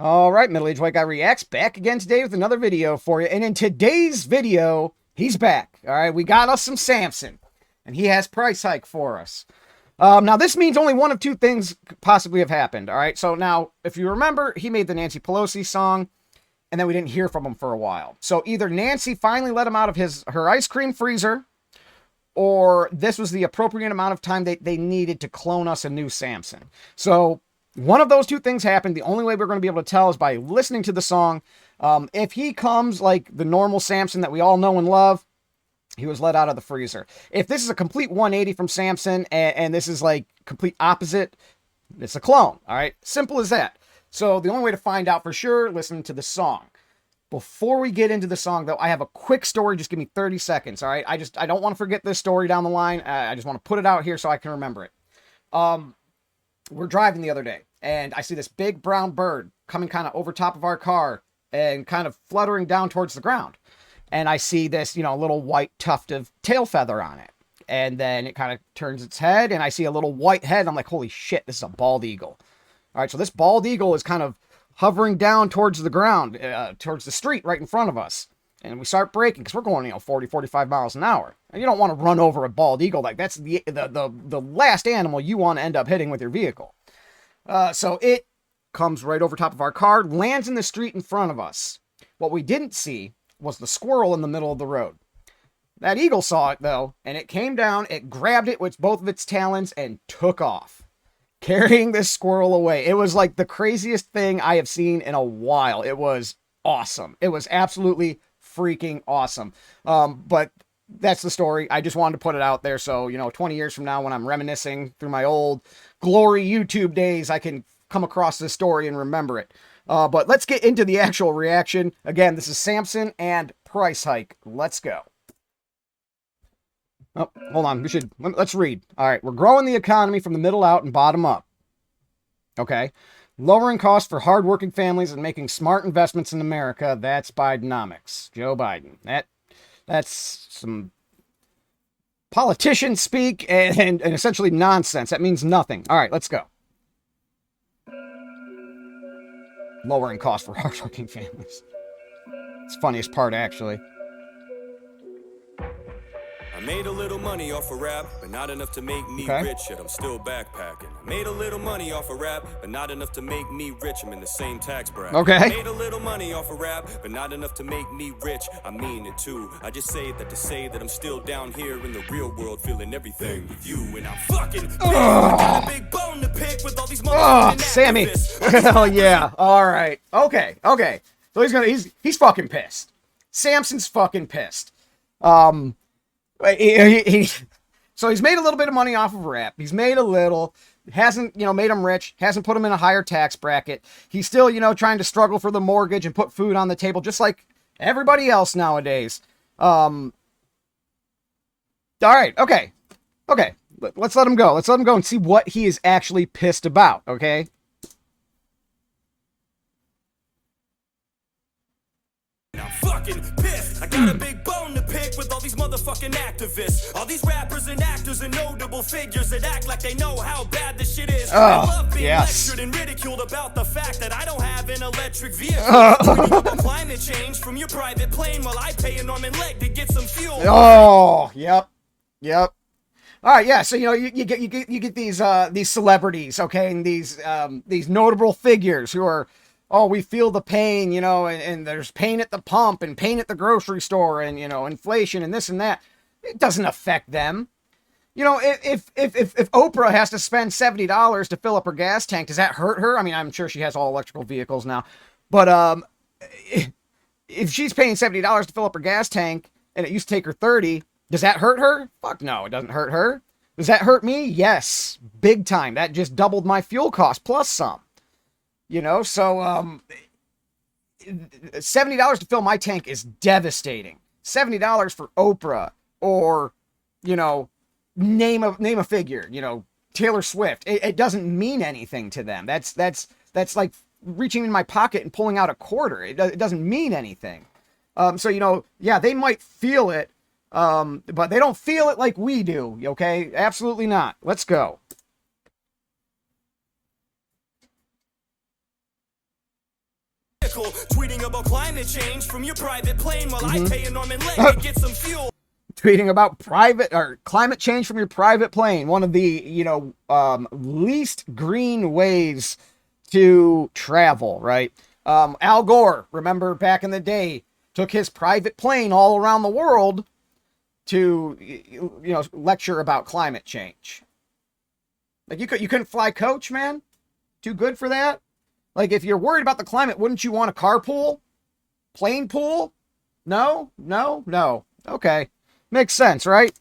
All right, Middle-Aged White Guy Reacts back again today with another video for you. And in today's video, he's back. All right, we got us some Samson, and he has price hike for us. Now, this means only one of two things could possibly have happened. All right, so now, if you remember, he made the Nancy Pelosi song, and then we didn't hear from him for a while. So either Nancy finally let him out of her ice cream freezer, or this was the appropriate amount of time they needed to clone us a new Samson. So one of those two things happened. The only way we're going to be able to tell is by listening to the song. If he comes like the normal Samson that we all know and love, he was let out of the freezer. If this is a complete 180 from Samson and this is like complete opposite, it's a clone. All right. Simple as that. So the only way to find out for sure, listen to the song. Before we get into the song, though, I have a quick story. Just give me 30 seconds. All right. I don't want to forget this story down the line. I just want to put it out here so I can remember it. We're driving the other day, and I see this big brown bird coming kind of over top of our car and kind of fluttering down towards the ground. And I see this, little white tuft of tail feather on it. And then it kind of turns its head, and I see a little white head. I'm like, holy shit, this is a bald eagle. All right, so this bald eagle is kind of hovering down towards the ground, towards the street right in front of us. And we start braking because we're going, 40, 45 miles an hour. And you don't want to run over a bald eagle. Like, that's the last animal you want to end up hitting with your vehicle. So it comes right over top of our car, lands in the street in front of us. What we didn't see was the squirrel in the middle of the road. That eagle saw it, though, and it came down, it grabbed it with both of its talons and took off, carrying this squirrel away. It was like the craziest thing I have seen in a while. It was awesome. It was absolutely freaking awesome. But that's the story. I just wanted to put it out there so, 20 years from now when I'm reminiscing through my old glory YouTube days, I can come across this story and remember it. But let's get into the actual reaction. Again, this is Samson and price hike. Let's go. Oh, hold on. Let's read. All right. We're growing the economy from the middle out and bottom up. Okay. Lowering costs for hardworking families and making smart investments in America. That's Bidenomics. Joe Biden. That's some politician speak and essentially nonsense. That means nothing. All right, let's go. Lowering costs for hardworking families. It's the funniest part, actually. I made a little money off of rap, but not enough to make me rich, yet I'm still backpacking. I made a little money off of rap, but not enough to make me rich, I'm in the same tax bracket. Okay. I made a little money off of rap, but not enough to make me rich, I mean it too. I just say that to say that I'm still down here in the real world, feeling everything with you, and I'm fucking pissed. I got a big bone to pick with all these motherfucking Sammy. activists. Hell yeah. All right. Okay. So he's fucking pissed. Samson's fucking pissed. So he's made a little bit of money off of rap. He's made a little, hasn't, made him rich, hasn't put him in a higher tax bracket. He's still, trying to struggle for the mortgage and put food on the table, just like everybody else nowadays. All right. Okay. Let's let him go. Let's let him go and see what he is actually pissed about. Okay. I'm fucking pissed. I got a big bone to pick with all these motherfucking activists. All these rappers and actors and notable figures that act like they know how bad this shit is. I love being lectured and ridiculed about the fact that I don't have an electric vehicle. About climate change from your private plane while I pay an arm and leg to get some fuel. Oh, yep. All right, yeah. So you get these celebrities, okay, and these notable figures who are, oh, we feel the pain, and there's pain at the pump and pain at the grocery store and, inflation and this and that. It doesn't affect them. If Oprah has to spend $70 to fill up her gas tank, does that hurt her? I mean, I'm sure she has all electrical vehicles now. But if she's paying $70 to fill up her gas tank and it used to take her 30, does that hurt her? Fuck no, it doesn't hurt her. Does that hurt me? Yes, big time. That just doubled my fuel cost plus some. So $70 to fill my tank is devastating. $70 for Oprah or, name a figure, Taylor Swift. It doesn't mean anything to them. That's like reaching in my pocket and pulling out a quarter. It doesn't mean anything. So, yeah, they might feel it, but they don't feel it like we do. Okay. Absolutely not. Let's go. vehicle, tweeting about climate change from your private plane while I pay a Norman leg to get some fuel. Tweeting about private or climate change from your private plane. One of the, least green ways to travel, right? Al Gore, remember back in the day, took his private plane all around the world to, lecture about climate change. Like, you couldn't fly coach, man? Too good for that? Like, if you're worried about the climate, wouldn't you want a carpool? Plane pool? No? Okay. Makes sense, right?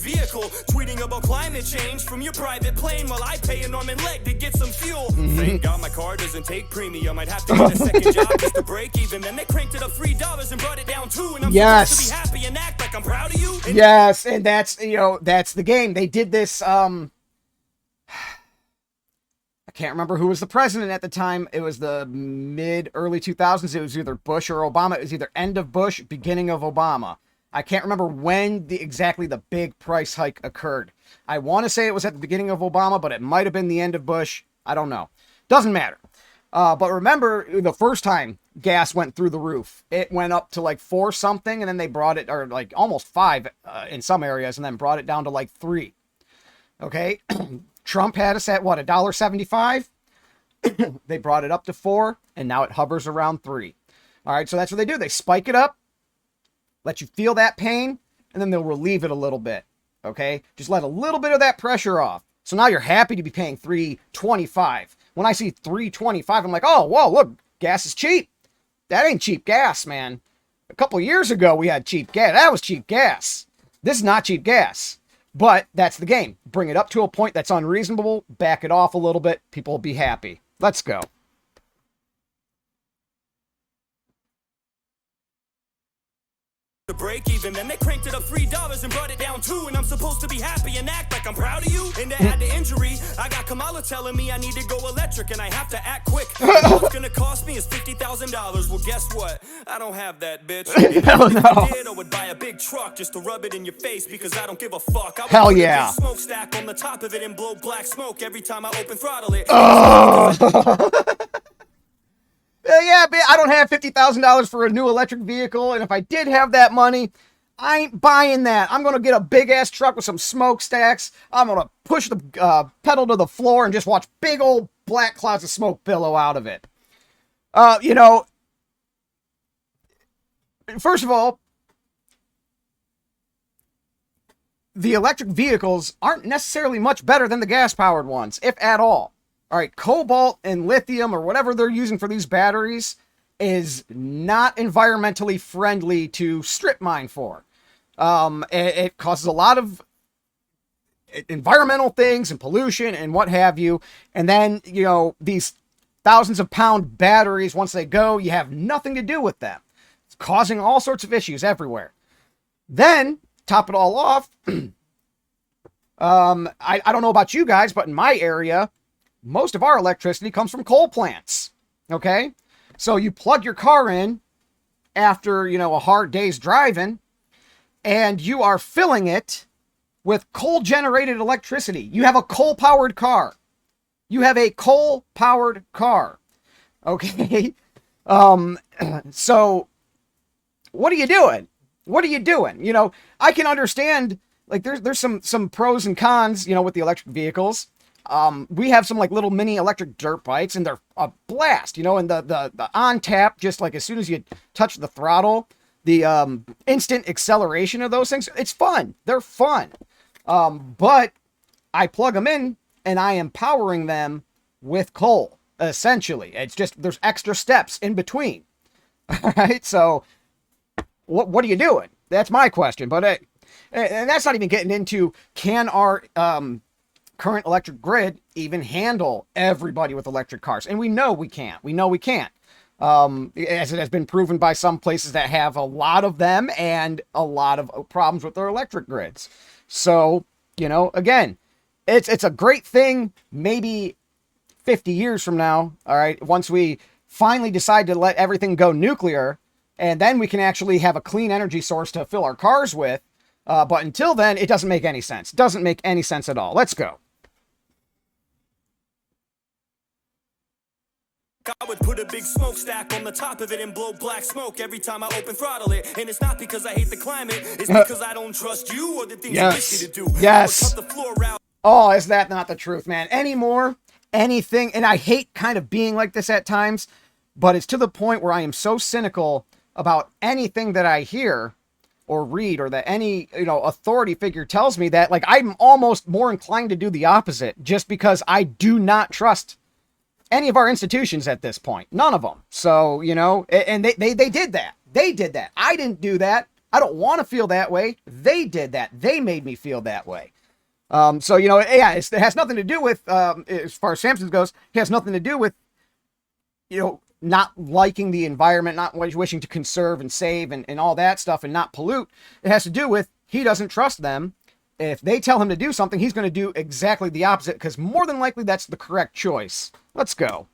Vehicle, tweeting about climate change from your private plane while I pay a Norman leg to get some fuel. Thank God my car doesn't take premium. I'd have to get a second job just to break even. Then they cranked it up $3 and brought it down $2, and I'm supposed to be happy and act like I'm proud of you. Yes, and that's the game. They did this. I can't remember who was the president at the time. It was the early 2000s. It was either Bush or Obama. It was either end of Bush, beginning of Obama. I can't remember when exactly the big price hike occurred. I want to say it was at the beginning of Obama, but it might have been the end of Bush. I don't know. Doesn't matter. But remember, the first time gas went through the roof, it went up to like 4 something, and then they brought it, or like almost 5 in some areas, and then brought it down to like 3. Okay? Trump had us at what, $1.75? They brought it up to 4, and now it hovers around 3. All right, so that's what they do. They spike it up, let you feel that pain, and then they'll relieve it a little bit. Okay? Just let a little bit of that pressure off. So now you're happy to be paying $3.25. When I see $3.25, I'm like, oh, whoa, look, gas is cheap. That ain't cheap gas, man. A couple years ago, we had cheap gas. That was cheap gas. This is not cheap gas. But that's the game. Bring it up to a point that's unreasonable, back it off a little bit, people will be happy. Let's go. To break even, then they cranked it up $3 and brought it down $2, and I'm supposed to be happy and act like I'm proud of you. And to add the injury, I got Kamala telling me I need to go electric and I have to act quick. All it's gonna cost me is $50,000. Well, guess what? I don't have that, bitch. Hell no. If I did, I would buy a big truck just to rub it in your face because I don't give a fuck. I would Hell put yeah. a big smokestack on the top of it and blow black smoke every time I open throttle it. Yeah, I don't have $50,000 for a new electric vehicle, and if I did have that money, I ain't buying that. I'm going to get a big-ass truck with some smokestacks. I'm going to push the pedal to the floor and just watch big old black clouds of smoke billow out of it. First of all, the electric vehicles aren't necessarily much better than the gas-powered ones, if at all. All right, cobalt and lithium or whatever they're using for these batteries is not environmentally friendly to strip mine for. It causes a lot of environmental things and pollution and what have you. And then, these thousands of pound batteries, once they go, you have nothing to do with them. It's causing all sorts of issues everywhere. Then, top it all off, I don't know about you guys, but in my area, most of our electricity comes from coal plants, okay? So you plug your car in after, a hard day's driving, and you are filling it with coal-generated electricity. You have a coal-powered car. You have a coal-powered car, okay? So what are you doing? What are you doing? I can understand, like, there's some pros and cons, with the electric vehicles. We have some like little mini electric dirt bikes, and they're a blast, and the on tap, just like as soon as you touch the throttle, the instant acceleration of those things, it's fun. They're fun. But I plug them in and I am powering them with coal, essentially. It's just, there's extra steps in between. All right. So what are you doing? That's my question. But, and that's not even getting into, can our, current electric grid even handle everybody with electric cars? And we know we can't. As it has been proven by some places that have a lot of them and a lot of problems with their electric grids. So, again, it's a great thing maybe 50 years from now, all right, once we finally decide to let everything go nuclear, and then we can actually have a clean energy source to fill our cars with. But until then, it doesn't make any sense. It doesn't make any sense at all. Let's go. I would put a big smokestack on the top of it and blow black smoke every time I open throttle it. And it's not because I hate the climate, it's because I don't trust you or the things you wish me to do. Yes. I would cut the floor out. Oh, is that not the truth, man? Anymore, anything, and I hate kind of being like this at times, but it's to the point where I am so cynical about anything that I hear or read, or that any, authority figure tells me, that, like, I'm almost more inclined to do the opposite, just because I do not trust any of our institutions at this point. None of them. So, and they did that. They did that. I didn't do that. I don't want to feel that way. They did that. They made me feel that way. So, yeah, it has nothing to do with, as far as Samson goes, it has nothing to do with, not liking the environment, not wishing to conserve and save and all that stuff and not pollute. It has to do with he doesn't trust them. If they tell him to do something, he's going to do exactly the opposite, because more than likely that's the correct choice. Let's go.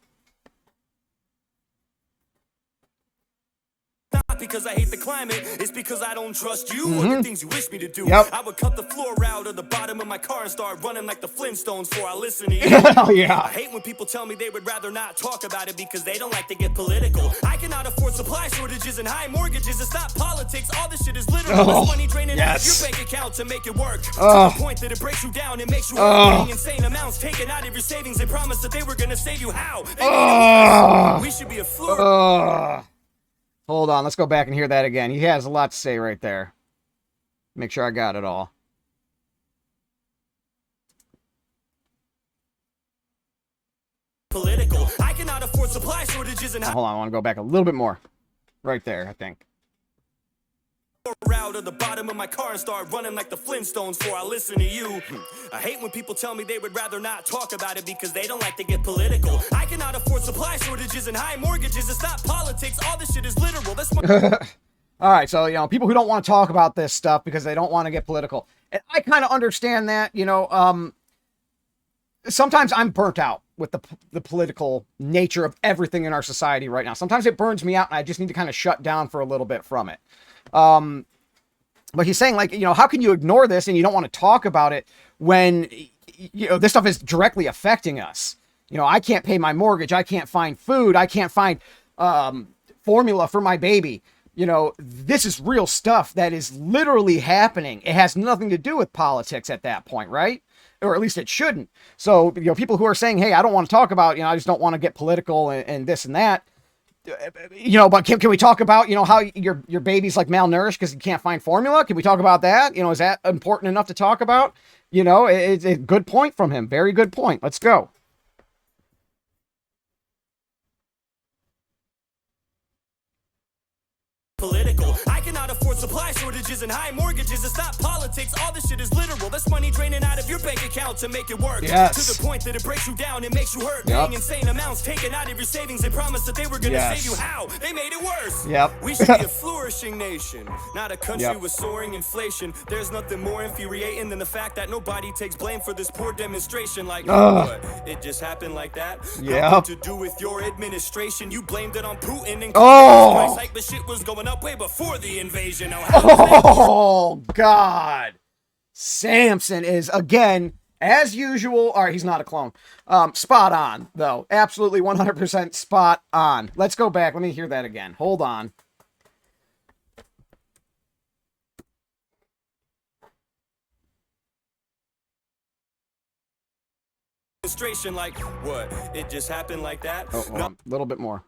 Not because I hate the climate, it's because I don't trust you or the things you wish me to do. Yep. I would cut the floor out of the bottom of my car and start running like the Flintstones before I listen to you. Hell yeah. I hate when people tell me they would rather not talk about it because they don't like to get political. I cannot afford supply shortages and high mortgages. It's not politics. All this shit is literal. It's money draining out of your bank account to make it work. To the point that it breaks you down and makes you paying insane amounts taken out of your savings. They promised that they were going to save you. How? They made it worse. We should be a floor. Hold on, let's go back and hear that again. He has a lot to say right there. Make sure I got it all. Political. I cannot afford supply shortages and Hold on, I want to go back a little bit more. Right there, I think. Out of the bottom of my car and start running like the Flintstones before I listen to you. I hate when people tell me they would rather not talk about it because they don't like to get political. I cannot afford supply shortages and high mortgages. It's not politics. All this shit is literal. That's my All right, so, people who don't want to talk about this stuff because they don't want to get political. And I kind of understand that, sometimes I'm burnt out with the political nature of everything in our society right now. Sometimes it burns me out and I just need to kind of shut down for a little bit from it. But he's saying, like, how can you ignore this and you don't want to talk about it when, this stuff is directly affecting us? I can't pay my mortgage. I can't find food. I can't find formula for my baby. This is real stuff that is literally happening. It has nothing to do with politics at that point, right? Or at least it shouldn't. So, people who are saying, hey, I don't want to talk about, I just don't want to get political and this and that. But can we talk about, how your baby's like malnourished because you can't find formula? Can we talk about that? Is that important enough to talk about? It's a good point from him. Very good point. Let's go. Political. I cannot afford supply shortages and high mortgages. It's not politics. All this shit is literal. That's money draining out of your bank account to make it work. Yes. To the point that it breaks you down and makes you hurt. Paying insane amounts taken out of your savings. They promised that they were going to save you. How? They made it worse. We should be a flourishing nation, not a country with soaring inflation. There's nothing more infuriating than the fact that nobody takes blame for this poor demonstration. Like, what? It just happened like that? Nothing to do with your administration. You blamed it on Putin and price hike, but shit was going up way before the invasion. Oh, God. Samson is, again, as usual. All right, he's not a clone. Spot on, though. Absolutely 100% spot on. Let's go back. Let me hear that again. Hold on. Like, what? It just happened like that? Oh, hold on. A little bit more.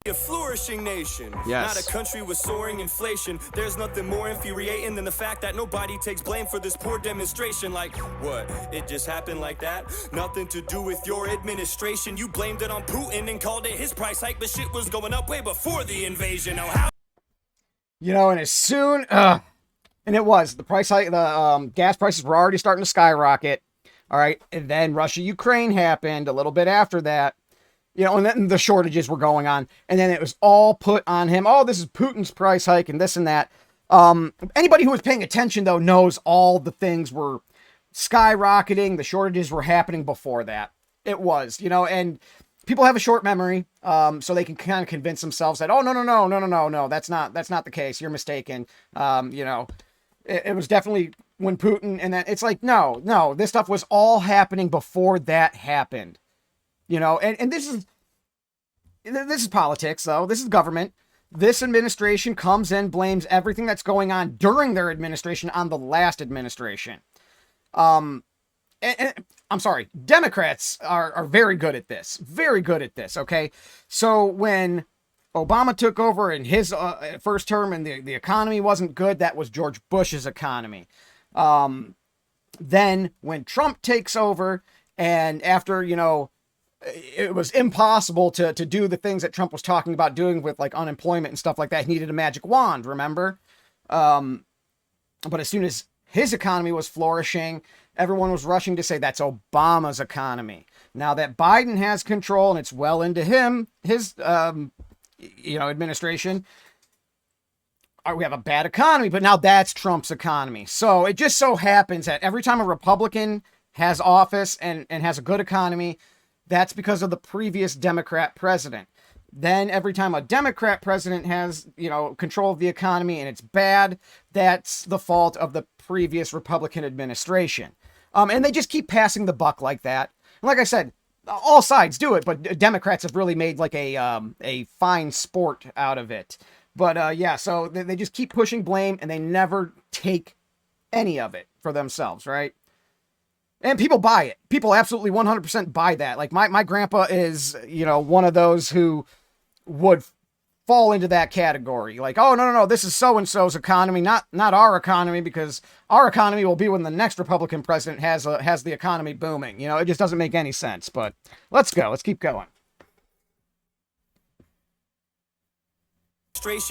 A flourishing nation, not a country with soaring inflation. There's nothing more infuriating than the fact that nobody takes blame for this poor demonstration. Like, what? It just happened like that? Nothing to do with your administration. You blamed it on Putin and called it his price hike, but shit was going up way before the invasion. How? And as soon, and it was, the price hike, the gas prices were already starting to skyrocket. All right, and then Russia-Ukraine happened a little bit after that. And then the shortages were going on, and then it was all put on him. Oh, this is Putin's price hike and this and that. Anybody who was paying attention, though, knows all the things were skyrocketing. The shortages were happening before that. It was, and people have a short memory, so they can kind of convince themselves that, oh, no, that's not the case. You're mistaken. It was definitely when Putin, and then it's like, no, this stuff was all happening before that happened. You know, and this is politics, though. This is government. This administration comes in, blames everything that's going on during their administration on the last administration. And I'm sorry, Democrats are very good at this. Very good at this, okay? So when Obama took over in his first term and the economy wasn't good, that was George Bush's economy. Then when Trump takes over, and after, you know, it was impossible to do the things that Trump was talking about doing with like unemployment and stuff like that. He needed a magic wand, remember? But as soon as his economy was flourishing, everyone was rushing to say that's Obama's economy. Now that Biden has control and it's well into his administration, we have a bad economy, but now that's Trump's economy. So it just so happens that every time a Republican has office and has a good economy, that's because of the previous Democrat president. Then every time a Democrat president has, you know, control of the economy and it's bad, that's the fault of the previous Republican administration. And they just keep passing the buck like that. And like I said, all sides do it, but Democrats have really made like a fine sport out of it. But yeah, so they just keep pushing blame and they never take any of it for themselves, right? And people buy it. People absolutely 100% buy that. Like my grandpa is, you know, one of those who would fall into that category. Like, oh, no, this is so-and-so's economy, not our economy, because our economy will be when the next Republican president has the economy booming. You know, it just doesn't make any sense. But let's go. Let's keep going.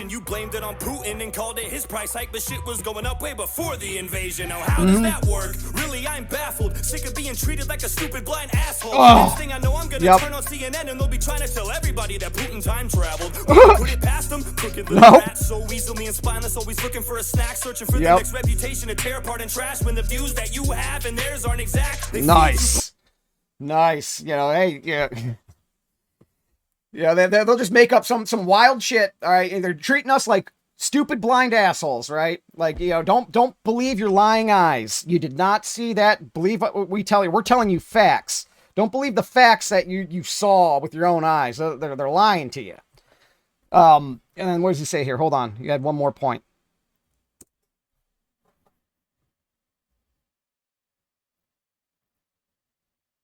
You blamed it on Putin and called it his price hike, but shit was going up way before the invasion. Now how does that work? Really, I'm baffled, sick of being treated like a stupid blind asshole. Next thing I know, I'm gonna turn on CNN and they'll be trying to tell everybody that Putin time traveled. Put it past them, crooked little rats, so easily and spineless, always looking for a snack, searching for the next reputation to tear apart and trash when the views that you have and theirs aren't exact. Nice. You know, hey, yeah. Yeah, they'll just make up some wild shit, all right? And they're treating us like stupid blind assholes, right? Like, you know, don't believe your lying eyes. You did not see that. Believe what we tell you. We're telling you facts. Don't believe the facts that you saw with your own eyes. They're lying to you. And then what does he say here? Hold on. You had one more point.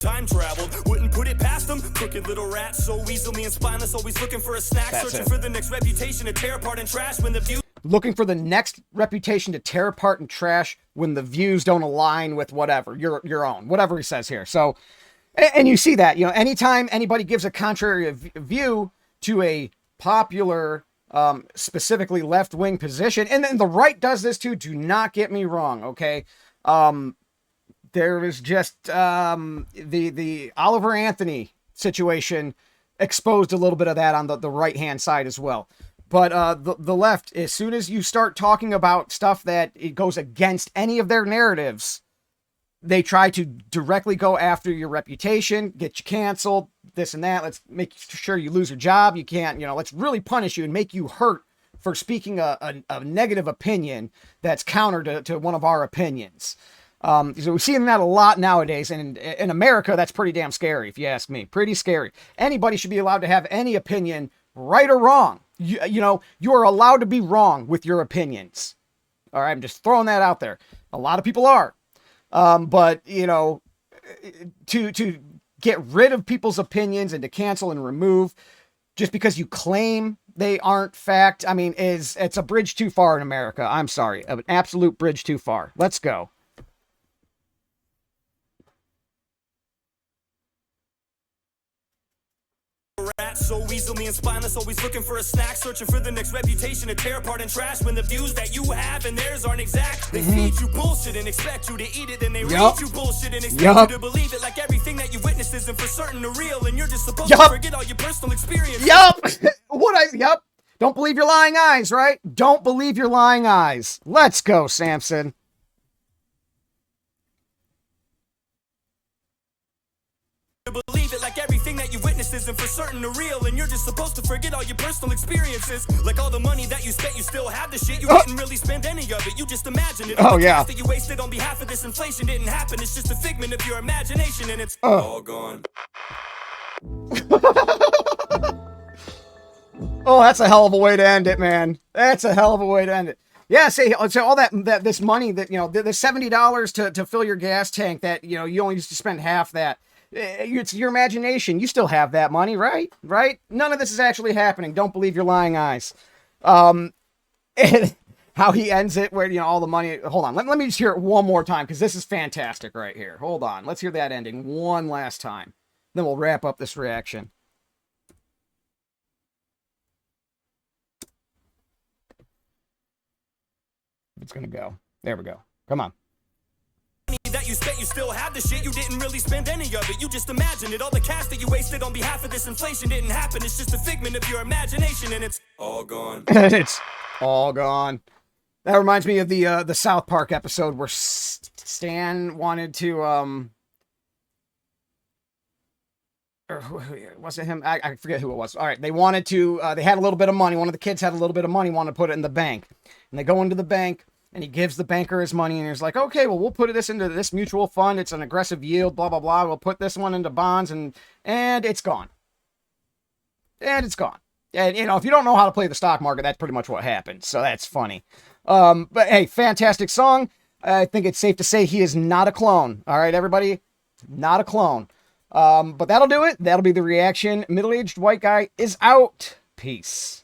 Time traveled, wouldn't put it past them. Crooked little rats, so easily and spineless, always looking for a snack, searching for the next reputation to tear apart and trash when the views. Looking for the next reputation to tear apart and trash when the views don't align with whatever your own, whatever he says here. So, and you see that, you know, anytime anybody gives a contrary view to a popular, specifically left-wing position, and then the right does this too. Do not get me wrong, okay? There was just the Oliver Anthony situation exposed a little bit of that on the right-hand side as well. But the left, as soon as you start talking about stuff that it goes against any of their narratives, they try to directly go after your reputation, get you canceled, this and that. Let's make sure you lose your job. You can't, you know, let's really punish you and make you hurt for speaking a negative opinion that's counter to one of our opinions. So we're seeing that a lot nowadays, and in America, that's pretty damn scary, if you ask me. Pretty scary. Anybody should be allowed to have any opinion, right or wrong. You know, you are allowed to be wrong with your opinions. All right, I'm just throwing that out there. A lot of people are. But, you know, to get rid of people's opinions and to cancel and remove just because you claim they aren't fact, I mean, it's a bridge too far in America. I'm sorry. An absolute bridge too far. Let's go. So easily and spineless, always looking for a snack, searching for the next reputation to tear apart and trash when the views that you have and theirs aren't exact. They feed you bullshit and expect you to eat it, and they read you bullshit and expect you to believe it, like everything that you witnessed isn't for certain or real, and you're just supposed to forget all your personal experience. Don't believe your lying eyes, right? Don't believe your lying eyes. Let's go, Samson. Believe it, like everything that you witnessed this isn't for certain or real, and you're just supposed to forget all your personal experiences. Like all the money that you spent, you still had the shit. You didn't really spend any of it, you just imagined it. Oh, All the yeah. cash that you wasted on behalf of this inflation didn't happen. It's just a figment of your imagination, and it's all gone. Oh, that's a hell of a way to end it, man. That's a hell of a way to end it. Yeah, say so all that this money that, you know, the $70 to fill your gas tank that, you know, you only used to spend half that. It's your imagination. You still have that money, right? Right? None of this is actually happening. Don't believe your lying eyes. And how he ends it, where, you know, all the money. Hold on. Let me just hear it one more time, because this is fantastic right here. Hold on. Let's hear that ending one last time. Then we'll wrap up this reaction. It's gonna go. There we go. Come on. That you spent, you still have the shit. You didn't really spend any of it, you just imagined it. All the cash that you wasted on behalf of this inflation didn't happen. It's just a figment of your imagination, and it's all gone. It's all gone. That reminds me of the South Park episode where Stan wanted to or was it him? I forget who it was. All right, they wanted to, they had a little bit of money. One of the kids had a little bit of money, wanted to put it in the bank. And they go into the bank, and he gives the banker his money, and he's like, okay, well, we'll put this into this mutual fund. It's an aggressive yield, blah, blah, blah. We'll put this one into bonds, and it's gone. And it's gone. And, you know, if you don't know how to play the stock market, that's pretty much what happens. So that's funny. But, hey, fantastic song. I think it's safe to say he is not a clone. All right, everybody? Not a clone. But that'll do it. That'll be the reaction. Middle-aged white guy is out. Peace.